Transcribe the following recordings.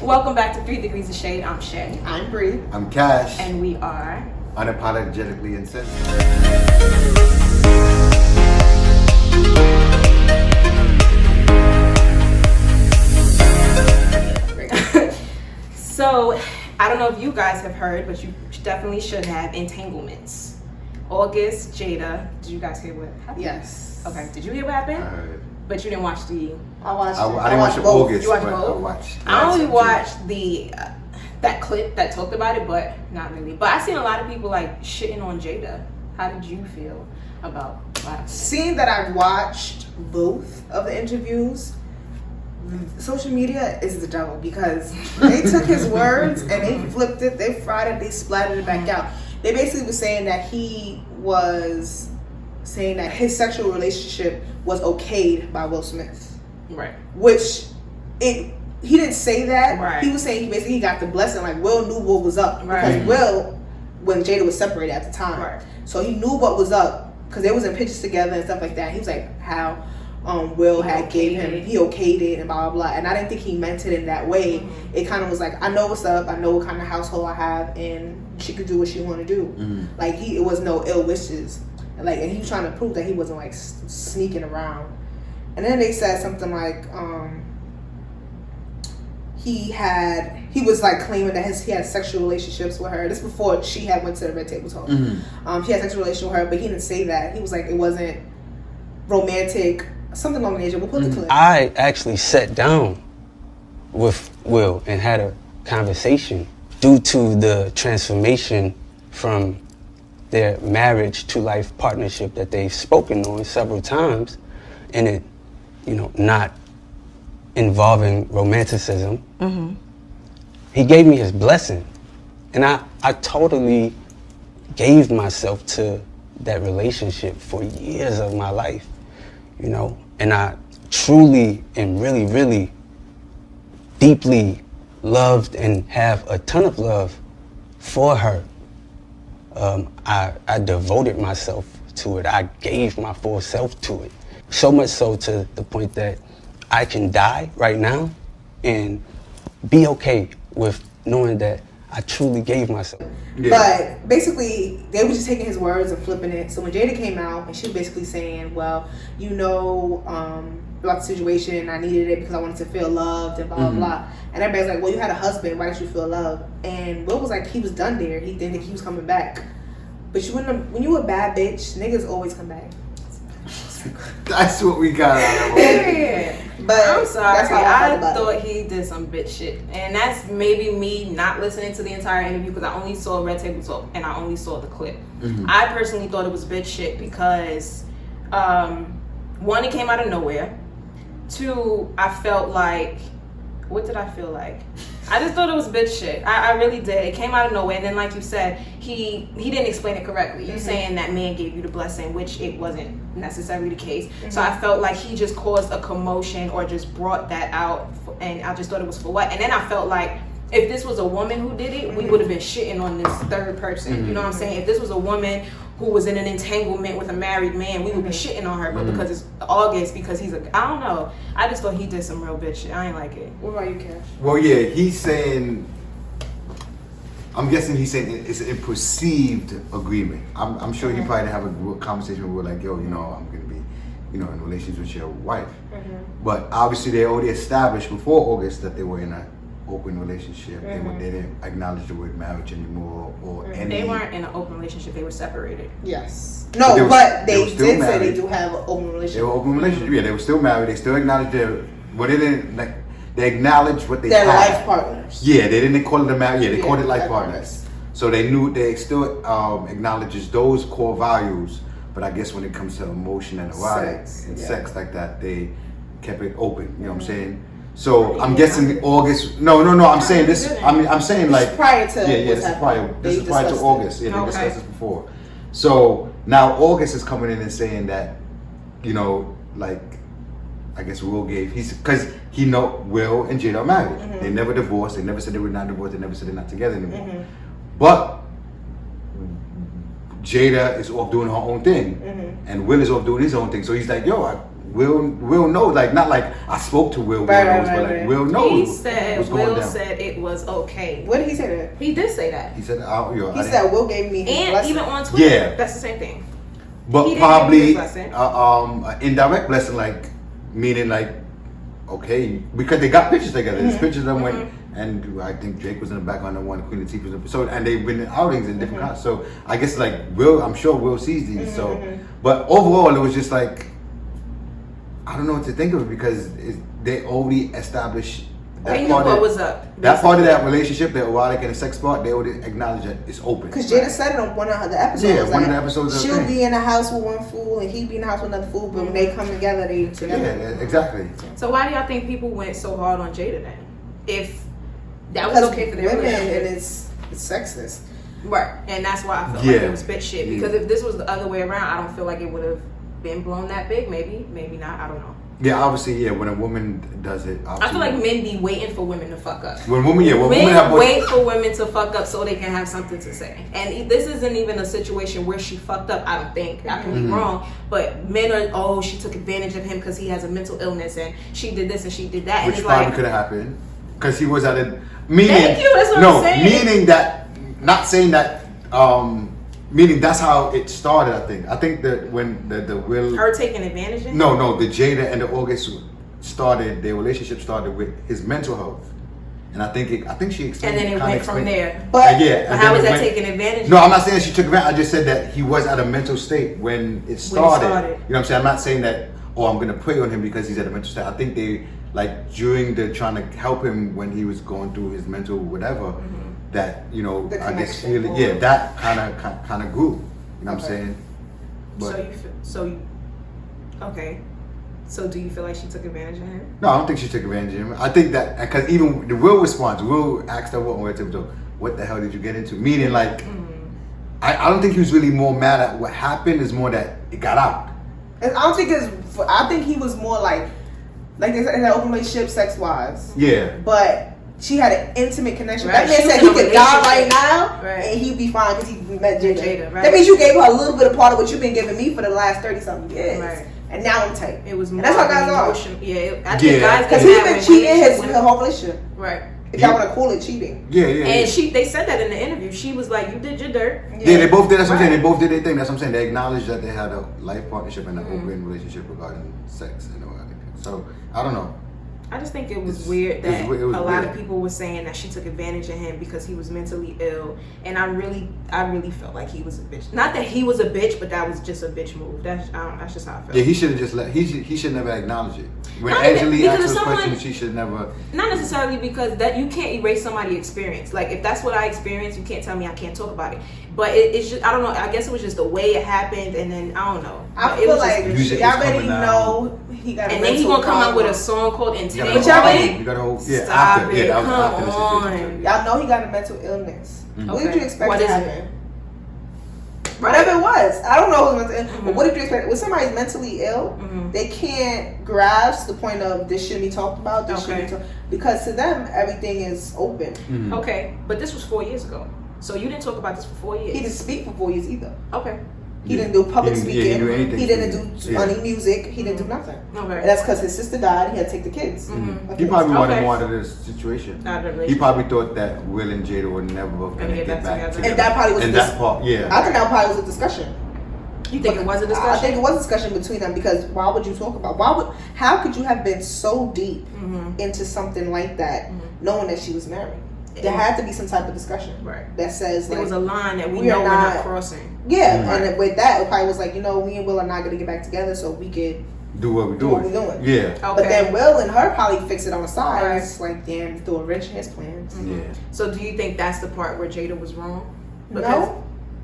Welcome back to 3 Degrees of Shade. I'm Shay. I'm Bree. I'm Cash. And we are unapologetically insensitive. So, I don't know if you guys have heard, but you definitely should have Entanglements. August, Jada. Did you guys hear what happened? Yes. Okay. Did you hear what happened? I heard. But you didn't watch the. I didn't watch both. August. You watched but both? I watched. I only watched the that clip that talked about it, but not really. But I seen a lot of people like shitting on Jada. How did you feel about that? Seeing that I watched both of the interviews, social media is the devil because they took his words and they flipped it, they fried it, they splattered it back out. They basically were saying that he was saying that his sexual relationship was okayed by Will Smith. Right. Which he didn't say that. Right. He was saying he basically got the blessing. Like Will knew what was up Right. because Will, when Jada was separated at the time, Right. so he knew what was up because they was in pictures together and stuff like that. He was like how Will had gave him, he okayed it and blah blah blah. And I didn't think he meant it in that way. Mm-hmm. It kind of was like, I know what's up. I know what kind of household I have, and she could do what she want to do. Mm-hmm. Like it was no ill wishes. And he was trying to prove that he wasn't like sneaking around. And then they said something like he was like claiming that he had sexual relationships with her. This before she had went to the Red Table Talk. Mm-hmm. He had sexual relationship with her, but he didn't say that. He was like it wasn't romantic, something along the nature. We'll put the clip. I actually sat down with Will and had a conversation due to the transformation from their marriage to life partnership that they've spoken on several times, and it, not involving romanticism. Mm-hmm. He gave me his blessing, and I totally gave myself to that relationship for years of my life, and I truly and really, really deeply loved and have a ton of love for her. I devoted myself to it. I gave my full self to it. So much so to the point that I can die right now and be okay with knowing that I truly gave myself. Yeah. But basically, they were just taking his words and flipping it. So when Jada came out, and she was basically saying, well, about the situation, I needed it because I wanted to feel loved and blah, blah, blah. And everybody's like, well, you had a husband, why didn't you feel loved? And Will was like, he was done there. He didn't think he was coming back. But when you a bad bitch, niggas always come back. That's what we got out of it. But I'm sorry, I thought it. he did some bitch shit. And that's maybe me not listening to the entire interview because I only saw Red Table Talk and I only saw the clip. Mm-hmm. I personally thought it was bitch shit because, one, it came out of nowhere. Two, I felt like, what did I feel like? I just thought it was bitch shit. I really did. It came out of nowhere. And then, like you said, he didn't explain it correctly. You saying that man gave you the blessing, which it wasn't necessarily the case. Mm-hmm. So I felt like he just caused a commotion or just brought that out. And I just thought it was for what? And then I felt like if this was a woman who did it, we would have been shitting on this third person. Mm-hmm. You know what I'm saying? If this was a woman who was in an entanglement with a married man, we would be shitting on her. But because it's August, because he's I don't know. I just thought he did some real bitch shit. I ain't like it. What about you, Cash? Well, yeah, he's saying, I'm guessing he's saying it's a perceived agreement. I'm sure he probably didn't have a conversation where we're like, yo, I'm going to be, in relations with your wife. Mm-hmm. But obviously they already established before August that they were in an open relationship. Mm-hmm. They didn't acknowledge the word marriage anymore or any. They weren't in an open relationship. They were separated. Yes. No, but they did say they do have an open relationship. They were open relationship. Yeah, they were still married. They still acknowledged they didn't like. They acknowledged what they They're had. life partners. Yeah, they didn't call it a marriage. Yeah, they called it life partners. So they knew they still acknowledges those core values. But I guess when it comes to emotion and erotic sex like that, they kept it open. You know what I'm saying? So I'm guessing August. No. I'm saying this. I'm saying like prior to. This is prior. This is prior to August. Yeah, they discussed this before. So now August is coming in and saying that, I guess Will gave because he know Will and Jada are married. Mm-hmm. They never divorced. They never said they were not divorced. They never said they're not together anymore. Mm-hmm. But Jada is off doing her own thing, and Will is off doing his own thing. So he's like, yo, Will knows, like not like I spoke to Will, Right, knows, right, but like right. Will knows. He said what's going Will down. said it was okay. What did he say that? He did say that. He said, He said Will gave me his And blessing. even on Twitter, Yeah. that's the same thing. but he didn't probably give you his blessing. an indirect blessing, like meaning like okay, because they got pictures together. There's pictures of them when. And I think Drake was in the background and one Queen Latifah was in the so and they've been in outings in different kinds. So I guess like I'm sure Will sees these. So, but overall it was just like I don't know what to think of it because they already established They knew what was up. That part of that relationship, the erotic and the sex part, they already acknowledge that it's open. Because Jada said it on one of the episodes. Yeah, one of the episodes. She'll be in the house with one fool and he'd be in the house with another fool, but when they come together, they together. Yeah, exactly. So why do y'all think people went so hard on Jada then? If that was Because okay for their women, relationship. and it's sexist. Right. And that's why I felt like it was bitch shit. Because if this was the other way around, I don't feel like it would have been blown that big. Maybe not. I don't know. Yeah, obviously, yeah. When a woman does it, I feel like men be waiting for women to fuck up. When women Men wait for women to fuck up so they can have something to say. And this isn't even a situation where she fucked up. I don't think. I can be wrong. But men are, she took advantage of him because he has a mental illness and she did this and she did that. Which and it's probably like, could have happened because he was at a meaning. Thank you. That's what I'm saying. Meaning that, not saying that. Meaning that's how it started. I think that when the Will her taking advantage of him? No, the Jada and the August started. Their relationship started with his mental health, and I think she explained. And then it went from there. But But how was that taking advantage? No, I'm not saying she took advantage. I just said that he was at a mental state when it started. You know what I'm saying? I'm not saying that. I'm gonna prey on him because he's at a mental state. I think they during the trying to help him when he was going through his mental whatever. That I guess really, that kind of grew. You know what I'm saying? But, So do you feel like she took advantage of him? No, I don't think she took advantage of him. I think that because even the Will response, Will asked her what the hell did you get into? Meaning like, I don't think he was really more mad at what happened. It's more that it got out. And I don't think I think he was more like they said in an open relationship, sex wise. Yeah. But she had an intimate connection. Right. That man said he could die right now and he'd be fine because he met Jada. Right. That means you gave her a little bit of part of what you've been giving me for the last 30-something years. Right. And now I'm tight. It was more. And that's how guys are. are. I think guys because he's been cheating his whole relationship. Right. If y'all want to call it cheating. Yeah. And they said that in the interview. She was like, "You did your dirt." Yeah, they both did. That's what I'm saying. They both did their thing. That's what I'm saying. They acknowledged that they had a life partnership and an open relationship regarding sex and all that. So I don't know. I just think it was weird that it was a lot weird. of people were saying that she took advantage of him because he was mentally ill, and I really felt like he was a bitch. Not that he was a bitch, but that was just a bitch move. That's just how I felt. Yeah, he should have just he should never acknowledge it. When Not even- Angelique because asked if those someone- questions, she should never. Not necessarily because that you can't erase somebody's experience. Like if that's what I experienced, you can't tell me I can't talk about it. But it's just I don't know. I guess it was just the way it happened, and then I don't know. I It feel was like just Music y'all is already coming out. know he got a and then he mental gonna come out with a problem. song called You Entanglements. got a whole Stop after. it. Yeah, that was Come after the on. situation. Y'all know he got a mental illness. What did you expect What to is it? happen? Whatever it was. I don't know who's mental ill. But what did you expect? When somebody's mentally ill, they can't grasp the point of this shouldn't be talked about, this shouldn't be talked because to them everything is open. Okay, but this was 4 years ago. So you didn't talk about this for 4 years. He didn't speak for 4 years either. Okay. He didn't do public He didn't- speaking. yeah, he didn't do anything He didn't for do years. any music. He didn't do nothing. Okay. And that's because his sister died and he had to take the kids. He probably wanted Okay. more out of this situation. Out of the He relationship. probably thought that Will and Jada were never gonna get back together. And that probably was and this- that part, yeah. I think that probably was a discussion. You think it was a I discussion? think it was a discussion between them because why would you talk about how could you have been so deep into something like that knowing that she was married? There had to be some type of discussion that says there like, was a line that we we know are we're not not- crossing. yeah, and with that it probably was like, we and Will are not going to get back together so we could do what we're do what doing. we're doing. Yeah. Okay. But then Will and her probably fix it on the side. Right. It's like, damn, threw a wrench in his plans. Yeah. So do you think that's the part where Jada was wrong? No,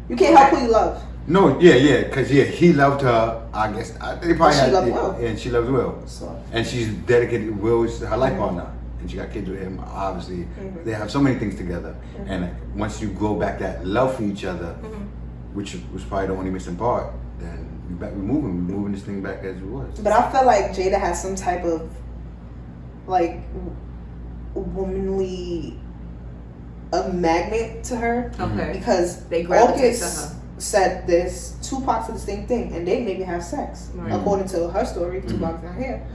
you can't help who you love. No, because he loved her. I guess they probably She had, loved Will. and she loves Will, So and she's dedicated. Will is her life partner, and she got kids with him. Obviously, they have so many things together. And once you grow back that love for each other, which was probably the only missing part, then we're moving this thing back as it was. but I feel like Jada has some type of like womanly a magnet to her Okay. because They gravitate to August her. said this. Tupac said the same thing, and they maybe have sex. Right. According to her story, Tupac's not here.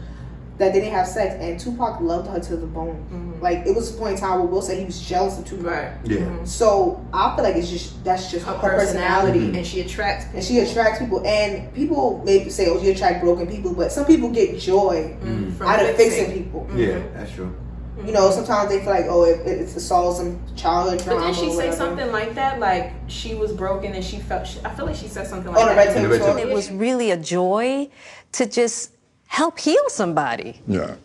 That they didn't have sex, and Tupac loved her to the bone. Like, it was a point in time where Will said he was jealous of Tupac. Right. Yeah. So I feel like that's just her personality. and she attracts people. And she attracts people, and people maybe say, "Oh, you attract broken people," but some people get joy out of fixing people. Yeah, that's true. You know, sometimes they feel like, oh, it solves some childhood trauma. But didn't she or say whatever. something like that? Like, she was broken and she felt. I feel like she said something like On the that. red table talk. It was really a joy to just help heal somebody. Yeah.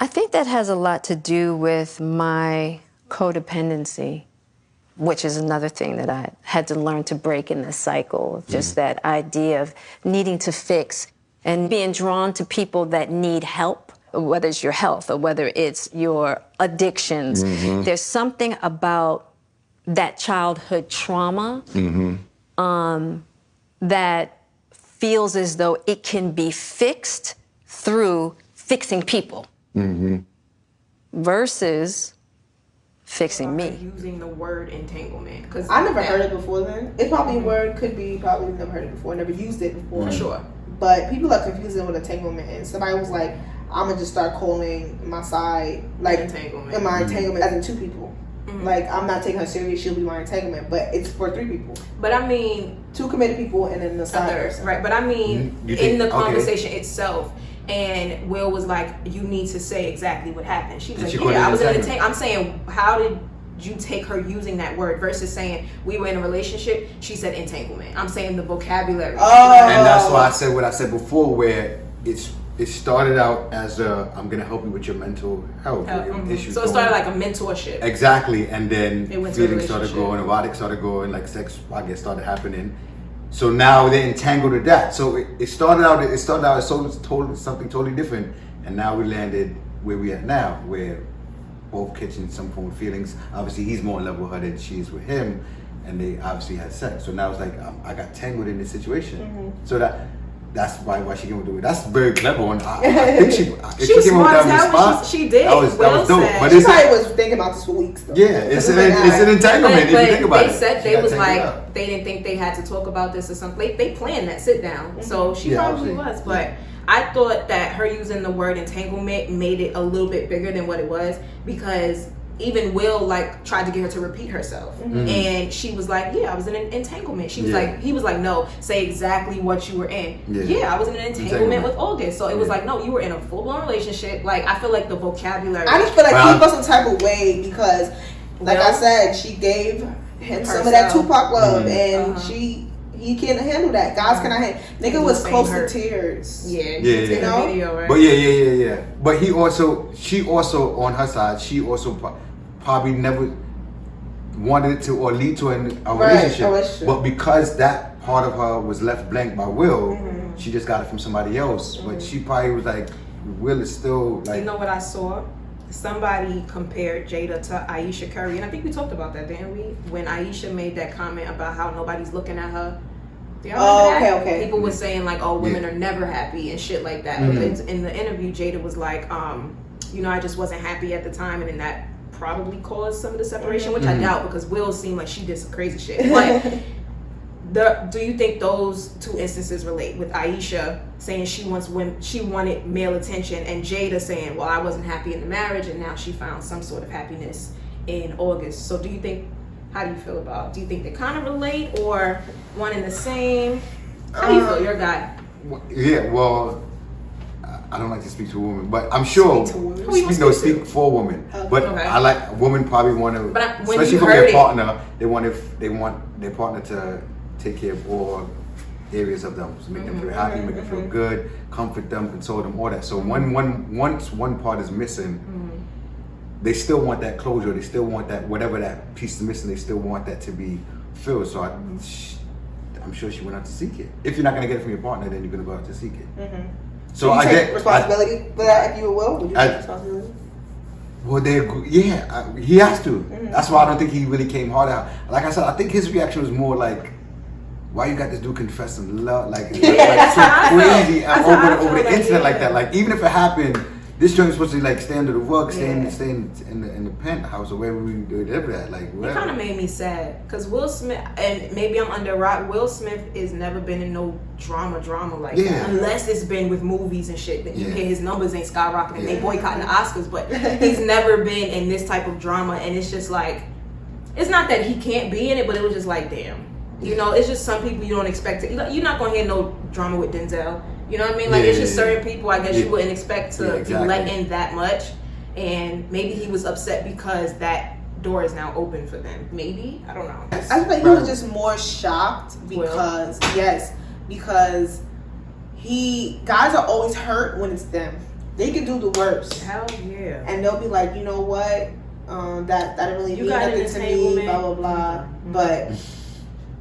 I think that has a lot to do with my codependency, which is another thing that I had to learn to break in this cycle. Just that idea of needing to fix and being drawn to people that need help, whether it's your health or whether it's your addictions. There's something about that childhood trauma that feels as though it can be fixed through fixing people versus fixing me. Using the word entanglement, because I never heard it before. Then it's probably a word, could be probably never heard it before, never used it before. For sure. But people are confusing with entanglement, and somebody was like, "I'm gonna just start calling my side like Entanglement. in my entanglement as in two people. Like, I'm not taking her serious; she'll be my entanglement, but it's for three people, But I mean, two committed people, and then the side others, person. right? But I mean, You think- in the okay. conversation itself, and Will was like, "You need to say exactly what happened." She was Did like, she call "Yeah, it I was in an entanglement? I'm saying, how did you take her using that word versus saying we were in a relationship? She said entanglement. I'm saying the vocabulary. Oh. And that's why I said what I said before, where it started out as I'm gonna help you with your mental health or your issues. So it started like a mentorship. Exactly, and then It went to a feelings started relationship. growing, erotic started growing, like sex, I guess, started happening. So now they're entangled with that. So it started out as something totally different, and now we landed where we at now, where both catching some form of feelings. Obviously, he's more level-headed, she is with him, and they obviously had sex. So now it's like I got tangled in this situation. So that's why she came with the word. That's very clever, and I think she She was came smart with as that hell when response. she did. That was Will dope. said- But She it's probably was thinking about this for weeks, though. yeah, it's an entanglement if you think about they it. said She they got was tangled like up. they didn't think they had to talk about this or something. They planned that sit down, so she Yeah, probably obviously. was. But I thought that her using the word entanglement made it a little bit bigger than what it was, because even Will like tried to get her to repeat herself, and she was like, "Yeah, I was in an entanglement." She was Yeah. like, he was like, "No, say exactly what you were in." Yeah. Yeah, I was in an entanglement Entanglement. with August. So it was like, no, you were in a full blown relationship. Like, I feel like the vocabulary. I just feel like Well, he felt some type of way because, like I said, she gave him some of that Herself. Tupac love, and Uh-huh. he can't handle that. Guys cannot handle. Nigga was Same close hurt. to tears. Yeah, Yeah, it's in yeah. the video, right? But yeah. But she also on her side, she also probably never wanted it to or lead to a relationship. But because that part of her was left blank by Will, she just got it from somebody else. But she probably was like, Will is still like. You know what I saw? Somebody compared Jada to Aisha Curry, and I think we talked about that, didn't we? When Aisha made that comment about how nobody's looking at her. Do y'all remember that? okay. People were saying like, "Oh, women Yeah. are never happy" and shit like that. Because in the interview, Jada was like, I just wasn't happy at the time, and then that probably caused some of the separation, which I doubt, because Will seemed like she did some crazy shit. But do you think those two instances relate, with Aisha saying she wanted male attention, and Jada saying, well, I wasn't happy in the marriage and now she found some sort of happiness in August? So do you think, how do you feel about, do you think they kind of relate or one and the same? How do you feel? You're a guy. Yeah, well, I don't like to speak to a woman, but I'm sure Speak to women? Who you gonna speak to? speak for a woman. But Okay. I like a woman probably want to, But when especially you from heard their it- partner, they want their partner to take care of all areas of them, so make them feel happy, make them feel good, comfort them, console them, all that. So once one part is missing, they still want that closure. They still want that, whatever that piece is missing. They still want that to be filled. So I'm sure she went out to seek it. If you're not gonna get it from your partner, then you're gonna go out to seek it. So you I take get responsibility for that if you will. Would you I- take responsibility? Well, he has to. That's why I don't think he really came hard out. Like I said, I think his reaction was more like, "Why you got this dude confessing love like so crazy That's how I over feel the like, internet like yeah. that? Like even if it happened this joint is supposed to like stay under the rug, stay in the penthouse or wherever we do it at, like whatever. It kind of made me sad because Will Smith, and maybe I'm under a rock. Will Smith has never been in no drama like that, unless it's been with movies and shit. That you hear his numbers ain't skyrocketing, they boycotting the Oscars, but he's never been in this type of drama, and it's just like, it's not that he can't be in it, but it was just like, damn, you know, it's just some people you don't expect to. You're not gonna hear no drama with Denzel. You know what I mean? Like, it's just certain people I guess you wouldn't expect to be let in that much. And maybe he was upset because that door is now open for them. Maybe? I don't know. I think he was just more shocked because, because guys are always hurt when it's them. They can do the worst. Hell yeah. And they'll be like, you know what? That didn't really mean nothing to me, blah, blah, blah. Mm-hmm. But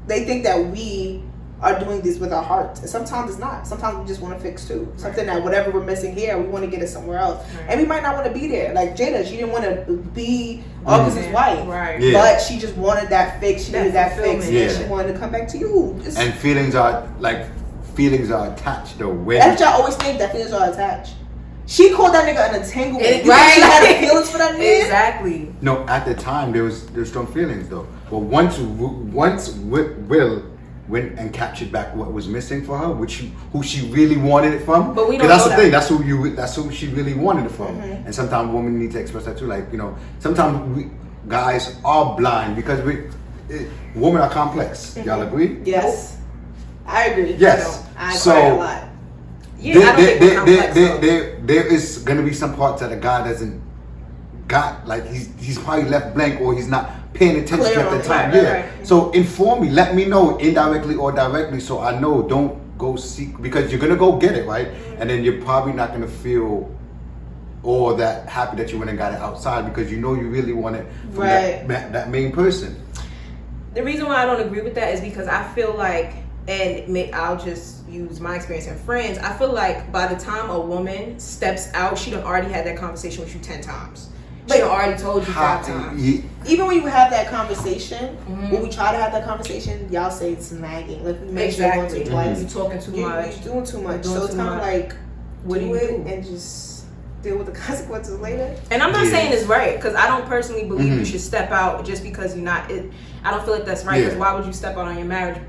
they think that we are doing this with our hearts, and sometimes it's not. Sometimes we just want to fix too. Something that whatever we're missing here, we want to get it somewhere else, and we might not want to be there. Like Jada, she didn't want to be August's wife, but she just wanted that fix. She needed that fix, and she wanted to come back to you. And feelings are attached though. That's what I always think, that feelings are attached. She called that nigga an entanglement. Right? She had feelings for that nigga. Exactly. No, at the time there was strong feelings though. But once Will went and captured back what was missing for her, who she really wanted it from. But we don't know that's the that. thing. That's who she really wanted it from. Mm-hmm. And sometimes women need to express that too. Like, you know, sometimes guys are blind because women are complex. Mm-hmm. Y'all agree? Yes, I agree. Yes. I cry a lot. Yeah, there is gonna be some parts that a guy doesn't got. Like he's probably left blank or he's not paying attention at the time. Right. So inform me, let me know indirectly or directly, so I know. Don't go seek, because you're gonna go get it, right? And then you're probably not gonna feel all that happy that you went and got it outside, because you know you really want it from that main person. The reason why I don't agree with that is because I feel like, and I'll just use my experience and friends, I feel like by the time a woman steps out, she done already had that conversation with you 10 times. She already told you 5 times. Even when you have that conversation, when we try to have that conversation, y'all say it's nagging. Like, we make sure once or twice. You talking too much. You're doing too much. So it's kind of like, what do it and just deal with the consequences later. And I'm not saying it's right, because I don't personally believe you should step out just because you're not. I don't feel like that's right, because why would you step out on your marriage?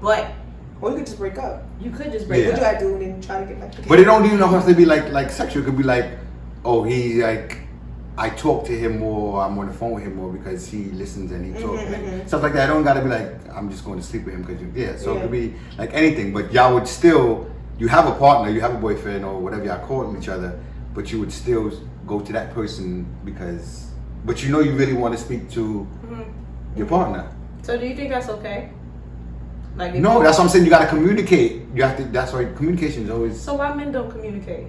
Or you could just break up. You could just break up. What do I do and then try to get back together? But it don't even have to be like sexual. It could be like, oh, I talk to him more, I'm on the phone with him more because he listens and he talks. Stuff like that. I don't gotta be like, I'm just going to sleep with him because so it could be like anything, but y'all would still, you have a partner, you have a boyfriend or whatever y'all call each other, but you would still go to that person but you know you really want to speak to your partner. So do you think that's okay? Like, no, that's what I'm saying. You gotta communicate. That's why communication is always. So why men don't communicate?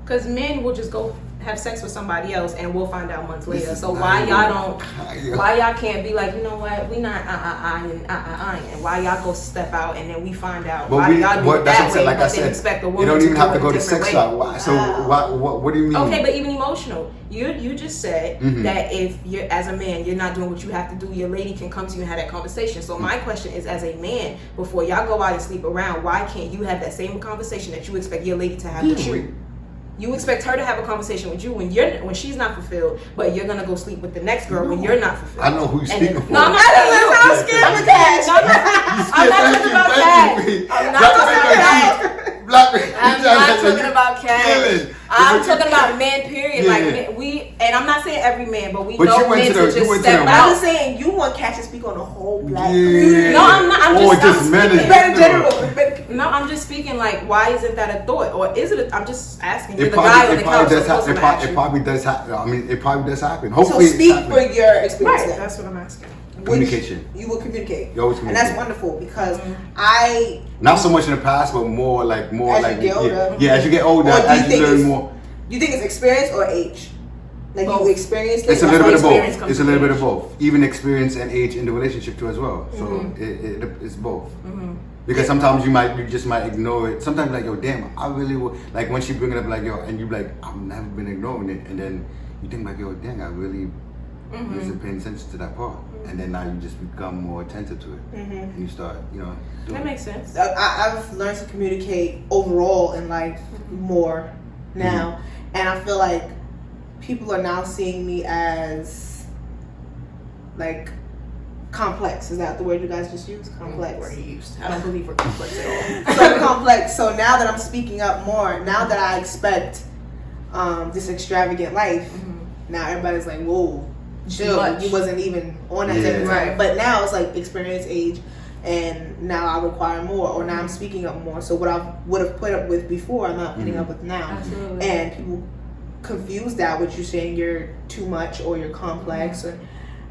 Because men will just go have sex with somebody else and we'll find out months later. So why y'all can't be like, you know what, we not and why y'all go step out and then we find out why y'all do it that way, like but I said, expect a woman you don't even have to go to different sex way. shop. So what do you mean? Okay, but even emotional. You just said that if you're, as a man, you're not doing what you have to do, your lady can come to you and have that conversation. So my question is, as a man, before y'all go out and sleep around, why can't you have that same conversation that you expect your lady to have with you? You expect her to have a conversation with you when she's not fulfilled, but you're gonna go sleep with the next girl when you're not fulfilled. I know who you're speaking for. No, I'm not saying you. I'm scared of cash. I'm not talking about cash. I'm not talking about cash. I'm talking about men, period. Like and I'm not saying every man, but we know men to just step out. I'm just saying you want cash to speak on the whole black. No, I'm not. I'm just men in general. No, I'm just speaking like, why isn't that a thought, or is it? I'm just asking. You're the guy on the couch. It probably does happen. I mean, it probably does happen. Hopefully, so speak for your experience. Right, that's what I'm asking. Communication. You will communicate. You always communicate. And that's wonderful, because not so much in the past, but more like as you get older. As you get older, as you learn more. Do you think it's experience or age? Like you experience it? It's a little bit of both. It's a little bit of both. Even experience and age in the relationship too as well. So it's both. Because sometimes you just might ignore it. Sometimes like, yo, damn, I really would. Like when she bring it up, like, yo, and you be like, I've never been ignoring it, and then you think like, yo, dang, I really wasn't paying attention to that part, and then now you just become more attentive to it, and you start, doing that makes sense. I've learned to communicate overall in life more now, and I feel like people are now seeing me as like complex. Is that the word you guys just used? Complex. Word used. I don't believe we're complex at all. So complex. So now that I'm speaking up more, now that I expect this extravagant life, now everybody's like, whoa, chill. You wasn't even on that type of time. But now it's like experience, age, and now I require more, or now I'm speaking up more. So what I would have put up with before, I'm not putting up with now. Absolutely. And people confuse that with you saying you're too much or you're complex. Or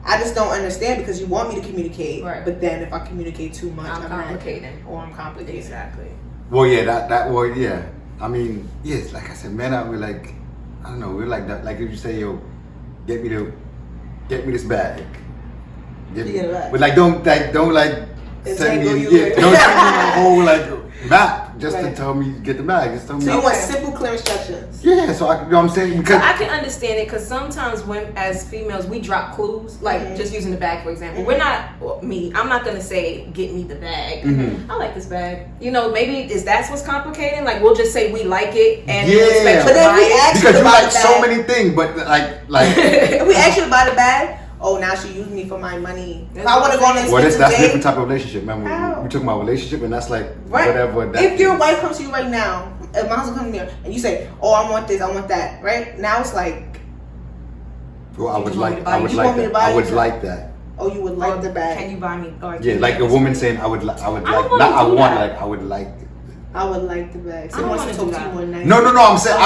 I just don't understand, because you want me to communicate, but then if I communicate too much, I'm complicating. Or I'm complicating. Exactly. Well, yeah, that word, yeah. I mean, yes, like I said, men are, we're like, I don't know, we're like that. Like if you say, yo, get me this bag. Get me, but like don't send me, don't send me a whole like map just to tell me get the bag. Just tell me. So you want simple, clear instructions? Yeah. So you know what I'm saying? Because I can understand it, because sometimes when as females we drop clues, like just using the bag for example. We're not I'm not gonna say get me the bag. I like this bag. You know, maybe that's what's complicating. Like we'll just say we like it and we expect but then we ask because you like so many things, but like if we ask you to buy the bag. Oh, now she used me for my money. If I want to go on an expensive that's a date, different type of relationship. Remember, we're talking about relationship, and that's like whatever. That if your wife comes to you right now, if my husband comes here, and you say, "Oh, I want this, I want that," right now it's like, well, I would like that. Oh, you would like the bag? Can you buy me? Yeah, like a woman saying, "I would like." I would like I would like the bag. So I don't want to talk to you one night. No. I'm saying,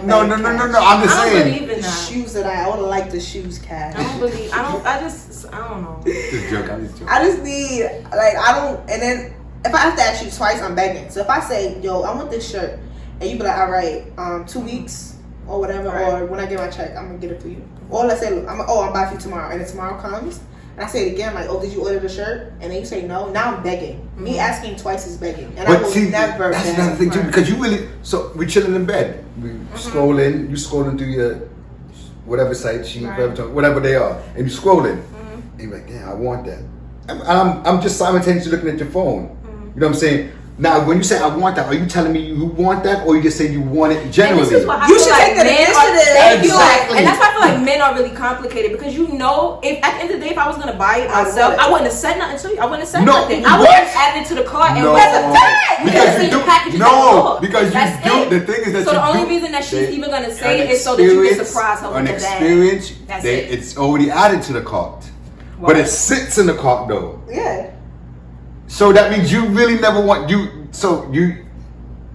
no. I'm just saying. I don't believe in the that. shoes that I would like the shoes, Cash. I don't believe. I don't know. Just joke. I'm just joking. I just need and then if I have to ask you twice, I'm begging. So if I say, yo, I want this shirt, and you be like, all right, 2 weeks or whatever, or when I get my check, I'm gonna get it for you. Or let's say, I'm buying for you tomorrow, and then tomorrow comes. And I say it again, like, oh, did you order the shirt? And then you say no. Now I'm begging. Me asking twice is begging. And but I will never that's beg. another thing too, because you really, so we're chilling in bed. We scrolling, you scrolling through your whatever site, whatever they are, and you scrolling. And you're like, yeah, I want that. I'm just simultaneously looking at your phone. You know what I'm saying? Now, when you say I want that, are you telling me you want that, or you just say you want it generally? And this is what you should take the initiative. Exactly. And that's why I feel like men are really complicated, because you know, if at the end of the day, if I was gonna buy it myself, I wouldn't have said nothing to you. I wouldn't have said nothing. I would have added it to the cart and because the thing is that so the only reason that she's even gonna say it is so that you can surprise her with the bag. It's already added to the cart, but it sits in the cart though. Yeah. So that means you really never want you. So you,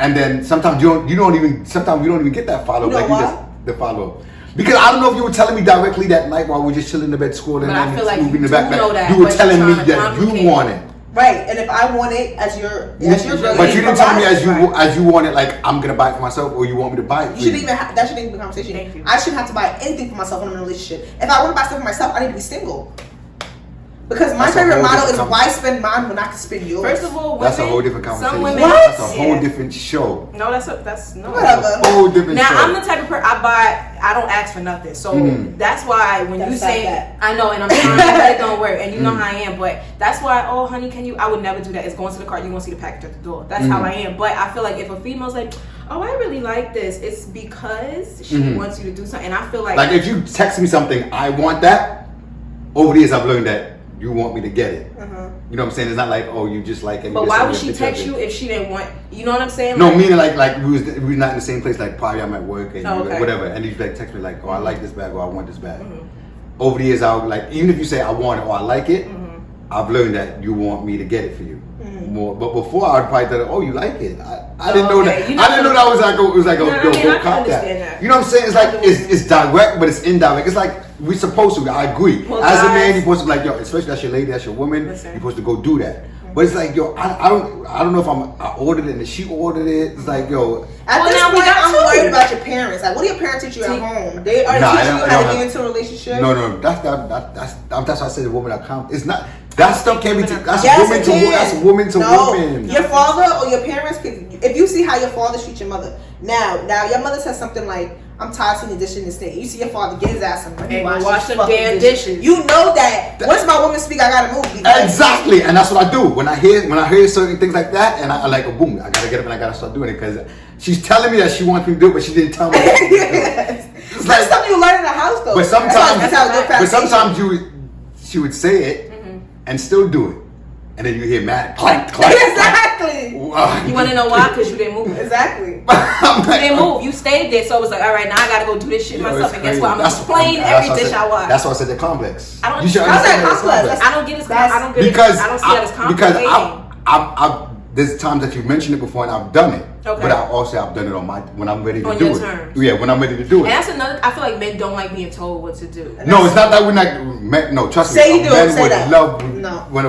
and then sometimes you don't even get that follow. You know why? The follow. Because I don't know if you were telling me directly that night while we're just chilling in the bed scrolling and moving the back. You were telling me that you want it. Right, and if I want it as your girl, but you didn't tell me as you want it, like I'm gonna buy it for myself, or you want me to buy it. That shouldn't even be a conversation. I shouldn't have to buy anything for myself when I'm in a relationship. If I want to buy stuff for myself, I need to be single. Because my favorite motto is why spend mine when I can spend yours. First of all, women, that's a whole different conversation. Some women, that's a whole different show. No, that's no. Whatever. That's a whole different now show. I'm the type of person I don't ask for nothing. So that's why when you say I know, and I'm trying that it don't work, and you know how I am, but that's why, oh honey, I would never do that. It's going to the cart, you won't see the package at the door. That's how I am. But I feel like if a female's like, oh, I really like this, it's because she wants you to do something. And I feel like if you text me something, I want that. Over the years, I've learned that you want me to get it. You know what I'm saying? It's not like, oh, you just like it. But why would she text you if she didn't want? You know what I'm saying? No, meaning like we was not in the same place. Like probably I'm at work and whatever, and you like text me like, oh, I like this bag or I want this bag. Over the years, I would like, even if you say I want it or I like it, I've learned that you want me to get it for you more. But before I would probably thought, oh, you like it. I didn't know that. I didn't know that was like go cop that. You know what I'm saying? It's like it's direct, but it's indirect. It's like we're supposed to. I agree. Well, as a man, you're supposed to like especially that's your lady, that's your woman. You're supposed to go do that. But it's like I don't know if I ordered it and she ordered it. It's like At this point, I'm worried about your parents. Like, what do your parents teach you at home? They are teaching you how to get into a relationship. No, that's why I said the woman account. It's not. That stuff can't be. That's woman to woman. Your father or your parents can. If you see how your father treats your mother, now your mother says something like, I'm tired of seeing the dishes in the sink. You see your father get his ass some money. And wash them damn dishes. You know that once my woman speak, I gotta move. Exactly, and that's what I do when I hear certain things like that, and I like boom, I gotta get up and I gotta start doing it because she's telling me that she wants me to do it, but she didn't tell me. Yes. That's like, something you learn in the house, though. But sometimes, that's she would say it and still do it, and then you hear mad clank, clank. Exactly. You want to know why? Because you didn't move. Exactly. You didn't move. You stayed there, so it was like, all right, now I gotta go do this shit myself. And guess what? I'm explaining every dish I wash. That's why I said the complex. I don't. You should How's that understand complex? I don't get it. I don't get it. I don't see that as complicated. Because there's times that you've mentioned it before and I've done it. Okay. But I've done it when I'm ready to do your it. terms. Yeah, when I'm ready to do it. And that's another. I feel like men don't like being told what to do. No, it's not that we're not. No, trust me. Say you do. Men Say would that. love. No. When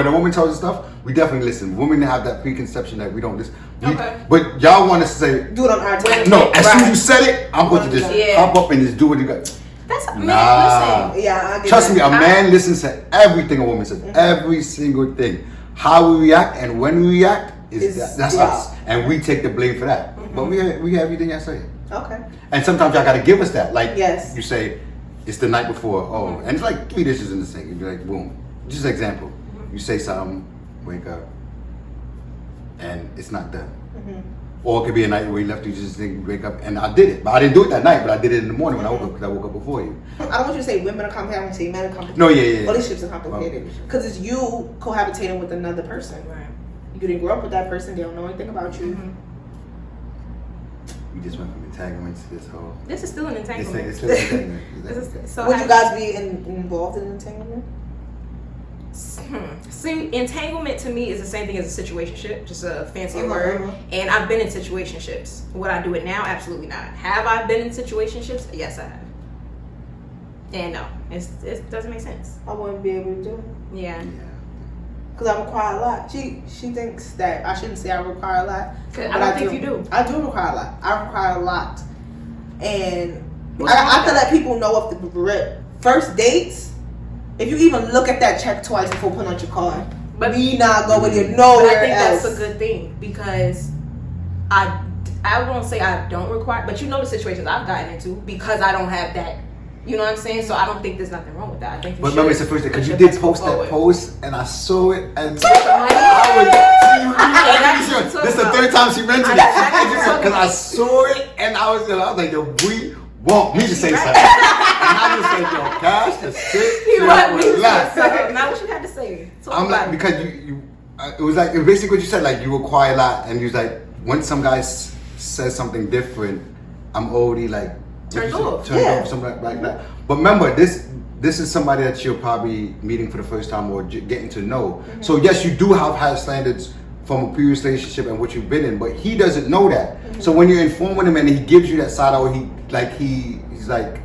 a woman tells us stuff, we definitely listen. Women have that preconception that we don't listen. Okay. But y'all want us to say do it on our time. no. As soon as you said it, I'm going to just hop up and just do what you got. That's Nah. man. Listen. Yeah, I get Trust that. me, a man listens to everything a woman says, every single thing. How we react and when we react that's us, and we take the blame for that. But we have everything I say. Okay. And sometimes y'all got to give us that. Like Yes. you say, it's the night before. Oh, and it's like 3 dishes in the sink. You'd be like, boom. Just an example. You say something, wake up, and it's not done. Or it could be a night where you left, you just think, wake up, and I did it. But I didn't do it that night, but I did it in the morning when I woke up, because I woke up before you. I don't want you to say women are complicated. I want you to say men are complicated. No, yeah. Relationships are complicated. Because it's you cohabitating with another person. Right. You didn't grow up with that person. They don't know anything about you. We just went from entanglements to this whole... This is still an entanglement. It's still an entanglement. So Would you guys be involved in an entanglement? See, entanglement to me is the same thing as a situationship, just a fancier word. Uh-huh. And I've been in situationships. Would I do it now? Absolutely not. Have I been in situationships? Yes, I have. And no, it doesn't make sense. I wouldn't be able to do it. Yeah. Because I require a lot. She thinks that I shouldn't say I require a lot. I don't think you do. I do require a lot. I require a lot. And I have to let people know off the rip. First dates, if you even look at that check twice before putting on your card, but we not go with you nowhere But I think else. that's a good thing because I won't say I don't require, but you know the situations I've gotten into because I don't have that. You know what I'm saying? So I don't think there's nothing wrong with that. I think. But remember, it's the first day because you did post that post, and I saw it, and this is the third time she mentioned it because I saw it, and I was like, yo, we want me to say something, and I just said, yo, Cash, just sit, relax. Now what you had to say? I'm like, because it was basically what you said, like you require a lot, and you was like, when some guy says something different, I'm already like. Turned off, something like that. But remember, this is somebody that you're probably meeting for the first time or getting to know. So yes, you do have high standards from a previous relationship and what you've been in, but he doesn't know that. So when you're informing him and he gives you that side, or he's like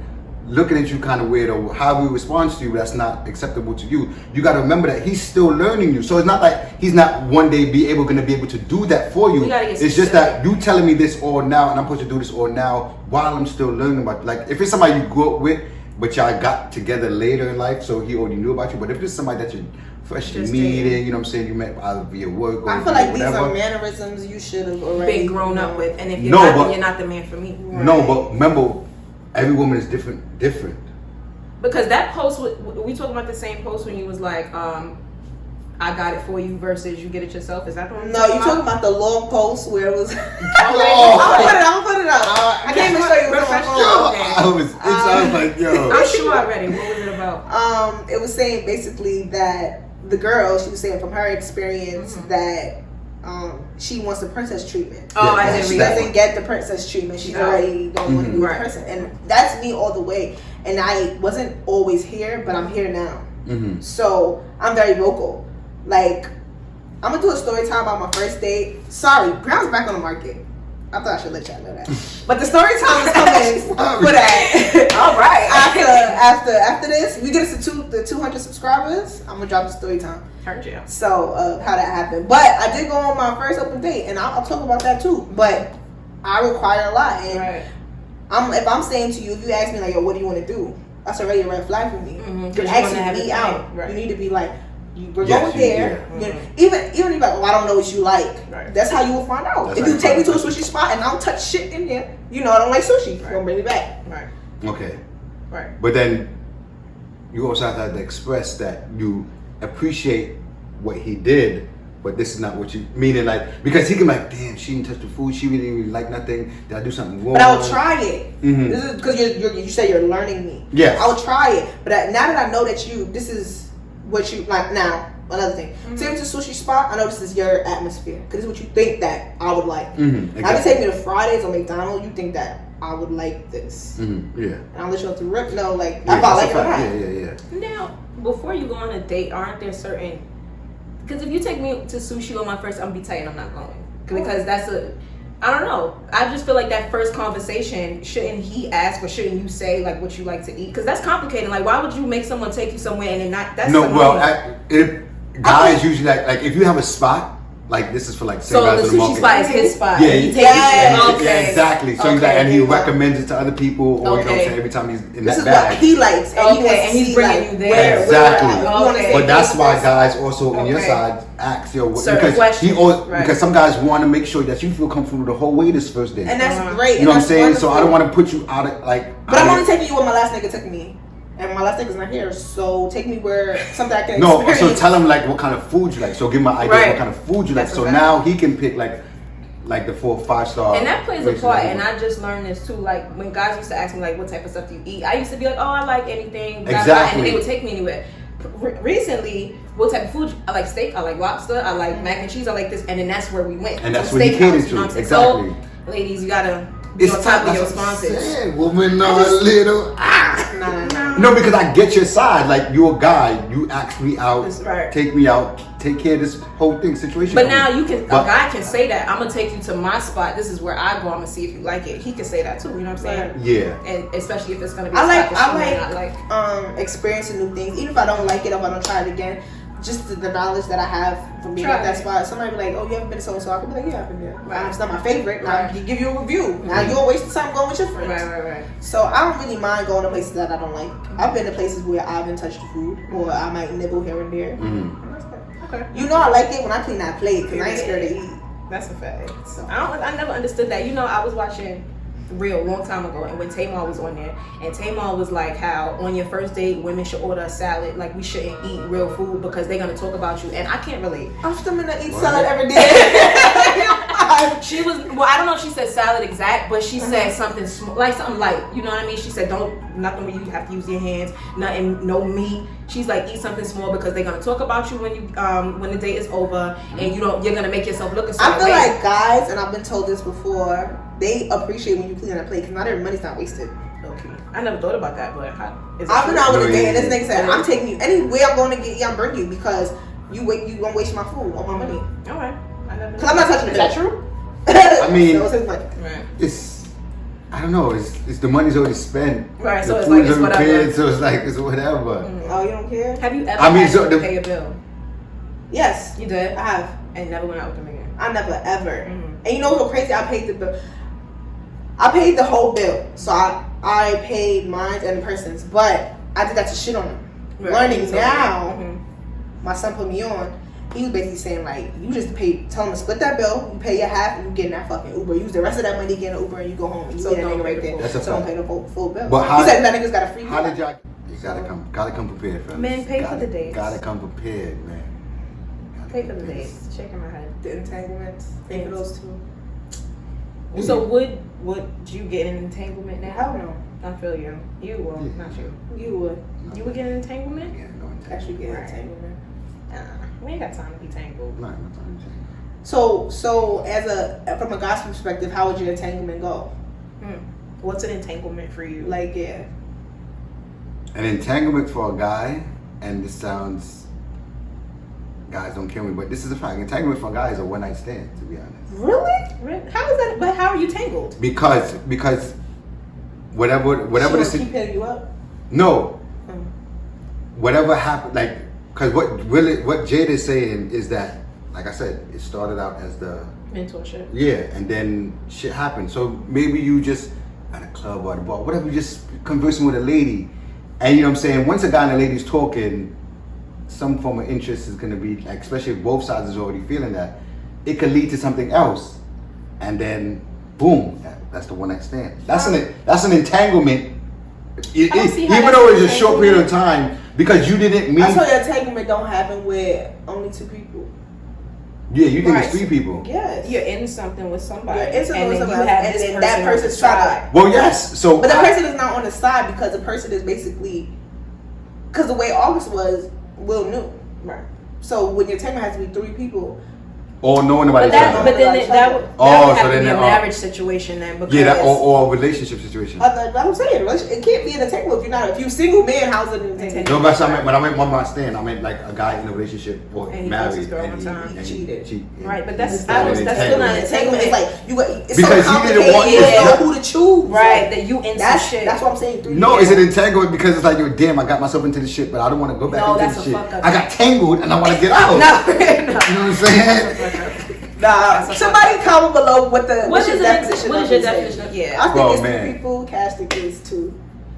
looking at you kind of weird, or how he responds to you that's not acceptable to you, you got to remember that he's still learning you. So it's not like he's not one day going to be able to do that for you. It's just that you telling me this all now, and I'm supposed to do this all now while I'm still learning about. Like if it's somebody you grew up with, but y'all got together later in life, so he already knew about you. But if it's somebody that you're freshly meeting, you know what I'm saying, you met either via work or I feel like whatever. These are mannerisms you should have already been grown up with, and if you're not, then you're not the man for me. No, but remember, every woman is different. Because that post, we talking about the same post when you was like, I got it for you versus you get it yourself. Is that the one? No, you talking about the long post where it was. I'll put it up. I can't even show you what I was like, yo. I'm sure I read it. What was it about? It was saying basically that the girl, she was saying from her experience that she wants the princess treatment. Oh, I didn't She read doesn't get the princess treatment. She's already don't want to be with the person, and that's me all the way. And I wasn't always here, but I'm here now. So I'm very vocal. Like, I'm gonna do a story time about my first date. Sorry, Brown's back on the market. I thought I should let y'all know that. But the story time is coming for that. All right. After this, we get us to 200 subscribers. I'm gonna drop the story time. So how that happened. But I did go on my first open date, and I'll talk about that too. But I require a lot, and if I'm saying to you, if you ask me like, yo, what do you want to do? That's already a red flag for me. You're asking me out. You need to be like, We're going there. Even if like, oh, I don't know what you like. Right. That's how you will find out. If you take me to a sushi spot and I don't touch shit in there, you know I don't like sushi. You're gonna bring me back. Right. Okay. Right. But then you also have to express that you appreciate what he did, but this is not what you meaning, like, because he can be like, damn, she didn't touch the food, she really didn't like nothing, did I do something wrong? But I will try it. This is because you say you're learning me. Yes. I will try it, but now that I know that this is what you like. Now another thing, take me to a sushi spot. I know this is your atmosphere because this is what you think that I would like. Exactly. Now if you take me to Fridays or McDonald's, you think that I would like this. Yeah. And I'll let you off the rip. No, like if I like it or not. Yeah. Now, before you go on a date, aren't there certain? Because if you take me to sushi on my first, I'm gonna be tight and I'm not going. Because that's I don't know. I just feel like that first conversation, shouldn't he ask or shouldn't you say like what you like to eat? Because that's complicated. Like, why would you make someone take you somewhere and then not? That's no. Well, guys usually like if you have a spot. Like this is for like so the sushi spot is his spot. Yeah, okay. Exactly. So he's like, and he recommends it to other people, or you know what I'm saying, every time he's in this that is bag. What he likes, and he's bringing you there. Exactly. Okay. But that's why guys also on your side ask because because some guys want to make sure that you feel comfortable the whole way this first day. And that's great. You know what I'm saying? So I don't want to put you out of like. But I'm only taking you where my last nigga took me. And my last nigga's not here, so take me where something I can experience. So tell him like what kind of food you like. So give him an idea of what kind of food you like. So now he can pick like the 4 or 5 star. And that plays a part. And I just learned this too. Like when guys used to ask me like what type of stuff do you eat, I used to be like, oh, I like anything. Exactly. And they would take me anywhere. Recently, what type of food? I like steak. I like lobster. I like mac and cheese. I like this. And then that's where we went. And that's what he catered to. Exactly. So, ladies, you gotta. It's on top of your sponsors. Woman, little. No, because I get your side. Like you're a guy, you ask me out, take me out, take care of this whole situation. But now a guy can say that. I'm gonna take you to my spot. This is where I go. I'm gonna see if you like it. He can say that too. You know what I'm saying? Yeah. And especially if it's gonna be. I like experiencing new things, even if I don't like it, if I don't try it again. Just the knowledge that I have from being at that spot. Somebody be like, "Oh, you haven't been to so-and-so." I can be like, "Yeah, I've been there." Right. It's not my favorite. Now I can give you a review. Now you're wasting time going with your friends. Right. So I don't really mind going to places that I don't like. I've been to places where I haven't touched the food, or I might nibble here and there. Okay. You know I like it when I clean that plate because I ain't scared to eat. That's a fact. So I never understood that. You know, I was watching Real long time ago, and when Tamar was on there, and Tamar was like how on your first date women should order a salad, like we shouldn't eat real food because they're gonna talk about you, and I can't relate. I'm still gonna eat salad every day. She was I don't know if she said salad exact, but she said something like something light, you know what I mean? She said nothing where you have to use your hands, nothing, no meat. She's like, eat something small because they're gonna talk about you when you when the date is over, and you're gonna make yourself look a certain I feel like guys, and I've been told this before, they appreciate when you clean on a plate because not every money's not wasted. Okay. I never thought about that, but I've been out with a date and this nigga said, I'm taking you anywhere I'm going to get you, I'm bringing you because you gonna waste my food or my money. Alright. Because I'm not touching it. Is that true? I mean, it's I don't know. It's the money's already spent. Right. The So it's like it's whatever. Paid, so it's like it's whatever. Oh, you don't care? Have you ever had to pay a bill? Yes. You did? I have. And never went out with them again? I never ever. And you know what's so crazy? I paid the bill. I paid the whole bill. So I paid mine and the person's, but I did that to shit on them. Right. Learning now, my son put me on. He was basically saying like, you just tell him to split that bill, you pay your half, and you get in that fucking Uber. Use the rest of that money, get an Uber, and you go home. And you get a nigga right there. So don't pay the full bill. But he said that nigga's got a free bill. How did y'all? You gotta come prepared, fellas. Men pay for the dates. Gotta come prepared, man. Pay for the dates. Shaking my head. The entanglements. Pay for those two. So would you get an entanglement now? Hell no. I feel you. You will, not you. You would. You would get an entanglement? Yeah, no entanglement. Actually get an entanglement. We ain't got time to be tangled. No time to tangle. So from a guy's perspective, how would your entanglement go? What's an entanglement for you? Like, yeah. An entanglement for a guy, and this sounds, guys don't kill me, but this is a fact. Entanglement for a guy is a one-night stand, to be honest. Really? How is that? But how are you tangled? Because whatever the keep hitting you up. No. Whatever happened, like, because what Jade is saying is that, like I said, it started out as the mentorship. Yeah, and then shit happened. So maybe you just at a club or at a bar, whatever, you just conversing with a lady, and you know what I'm saying. Once a guy and a lady's talking, some form of interest is going to be, like, especially if both sides is already feeling that, it could lead to something else, and then boom, that's the one night stand. That's an entanglement. Even though it's a short period of time, because you didn't mean. I told you entanglement don't happen with only 2 people. Yeah, you think it's 3 people. Yes. You're in something with somebody. You're in something and with then somebody, you have and this then person that on person's the trying side. Well, yes. So, but the person is not on the side because the person is basically, because the way August was, Will knew. Right. So when your entanglement has to be 3 people. or knowing about But each that, other. but then that would Oh, have so to then be a they're- marriage situation then. Because Yeah, that or a relationship situation. I'm saying it can't be an entanglement if you're not. If you're single man, how's it an entanglement? No, but when I meant one night stand, I meant like a guy in a relationship or And he married fucks his girl and one time. and Cheated. Right, but that's not still an not entanglement. Entanglement is like it's Because so he didn't complicated. want You it. don't know who to choose. right, that you into That's shit. that's what I'm saying. 3 No, people. is it entanglement because it's like, yo, damn, I got myself into this shit, but I don't want to go back No, into that's this a shit. fuck up. I got tangled and I want to get out. no, no. You know what I'm saying? Nah, somebody comment below what's your definition. What is your definition of Yeah, I think Bro, it's man. 3 people. Cash think it's 2.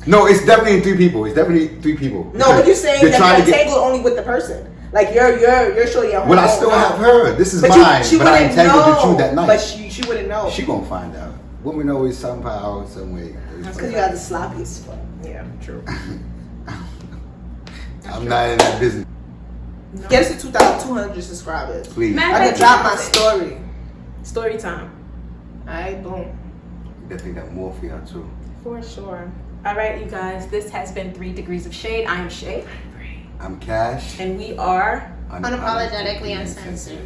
No, it's definitely 3 people. It's definitely 3 people. No, but you're saying They're that trying you're to get. entangled only with the person. Like you're showing your. Well, I still have her. This is But mine. she But I wouldn't entangled know. with you that night. But she wouldn't know. She gonna find out. Women always somehow, some way. That's because you guys are sloppy as fuck. Yeah, true. I'm not in that business. Get us to 2,200 subscribers. Please. Man. I can drop my story. Story time. Alright, boom. Definitely got more for y'all too. For sure. All right, you guys. This has been 3 Degrees of Shade. I am Shay. I'm Cash. And we are Unapologetically uncensored.